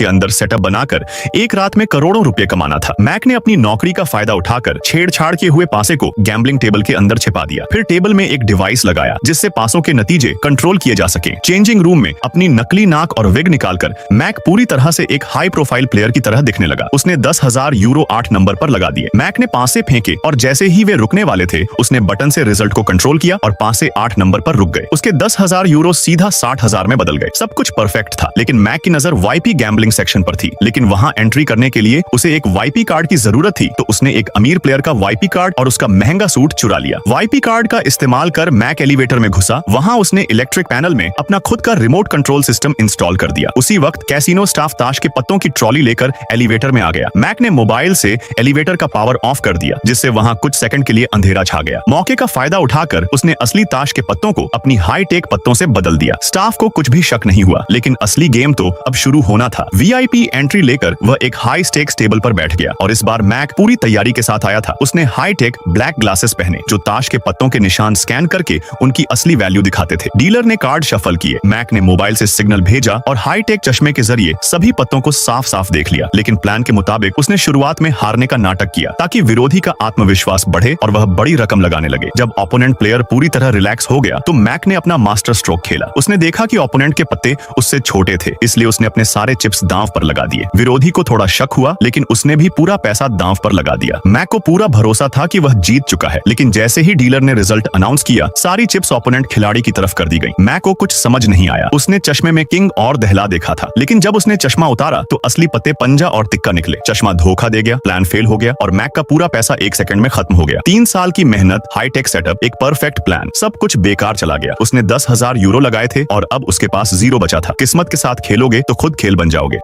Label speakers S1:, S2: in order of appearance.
S1: के अंदर सेटअप बनाकर एक रात में करोड़ों रुपए कमाना था। मैक ने अपनी नौकरी का फायदा उठाकर छेड़छाड़ के हुए पासे को गैम्बलिंग टेबल के अंदर छिपा दिया। फिर टेबल में एक डिवाइस लगाया जिससे पासों के नतीजे कंट्रोल किए जा सके। चेंजिंग रूम में अपनी नकली नाक और विग निकालकर मैक पूरी तरह से एक हाई प्रोफाइल प्लेयर की तरह दिखने लगा। उसने 10,000 यूरो 8 नंबर पर लगा दिए। मैक ने पासे फेंके और जैसे ही वे रुकने वाले थे उसने बटन से रिजल्ट को कंट्रोल किया और पासे 8 नंबर पर रुक गए। उसके 10,000 यूरो सीधा 60,000 में बदल गए। सब कुछ परफेक्ट था, लेकिन मैक की नजर वाईपी गैम्बलिंग सेक्शन पर थी। लेकिन वहां एंट्री करने के लिए उसे एक वाईपी कार्ड की जरूरत थी, तो उसने एक अमीर प्लेयर का वाईपी कार्ड और उसका महंगा सूट चुरा लिया। वाईपी कार्ड का इस्तेमाल कर मैक एलिवेटर में घुसा। वहां उसने इलेक्ट्रिक पैनल में अपना खुद का रिमोट कंट्रोल सिस्टम इंस्टॉल कर दिया। उसी वक्त कैसीनो स्टाफ ताश के पत्तों की ट्रॉली लेकर एलिवेटर में आ गया। मैक ने मोबाइल से एलिवेटर का पावर ऑफ कर दिया, जिससे वहां कुछ सेकंड के लिए अंधेरा छा गया। मौके का फायदा उठाकर उसने असली ताश के पत्तों को अपनी हाई टेक पत्तों से बदल दिया। स्टाफ को कुछ भी शक नहीं हुआ, लेकिन असली गेम तो अब शुरू होना था। वीआईपी एंट्री लेकर वह एक हाई स्टेक्स टेबल पर बैठ गया और इस बार मैक पूरी तैयारी के साथ आया था। उसने हाई टेक ब्लैक ग्लासेस पहने जो ताश के पत्तों के निशान स्कैन करके उनकी असली वैल्यू दिखाते थे। डीलर ने कार्ड शफल किए। मैक ने मोबाइल से सिग्नल भेजा और हाई टेक चश्मे के जरिए सभी पत्तों को साफ साफ देख लिया। लेकिन प्लान के मुताबिक उसने शुरुआत में हारने का नाटक किया ताकि विरोधी का आत्मविश्वास बढ़े और वह बड़ी रकम लगाने लगे। जब ओपोनेंट प्लेयर पूरी तरह रिलैक्स हो गया तो मैक ने अपना मास्टर स्ट्रोक खेला। उसने देखा कि ओपोनेंट के पत्ते उससे छोटे थे, इसलिए उसने अपने सारे चिप्स दांव पर लगा दिए। विरोधी को थोड़ा शक हुआ, लेकिन उसने भी पूरा पैसा दांव पर लगा दिया। मैक को पूरा भरोसा था कि वह जीत चुका है, लेकिन जैसे ही डीलर ने रिजल्ट अनाउंस किया सारी चिप्स ओपोनेंट खिलाड़ी की तरफ कर दी गई। मैक को कुछ समझ नहीं आया। उसने चश्मे में किंग और दहला देखा था, लेकिन जब उसने चश्मा उतारा तो असली पत्ते पंजा और तिक्का निकले। चश्मा धोखा दे गया, प्लान फेल हो गया और मैक का पूरा पैसा 1 सेकंड में खत्म हो गया। 3 साल की मेहनत, हाईटेक सेटअप, एक परफेक्ट प्लान, सब कुछ बेकार चला गया। उसने 10,000 यूरो लगाए थे और अब उसके पास 0 बचा था। किस्मत के साथ खेलोगे तो खुद खेल बन जाओगे।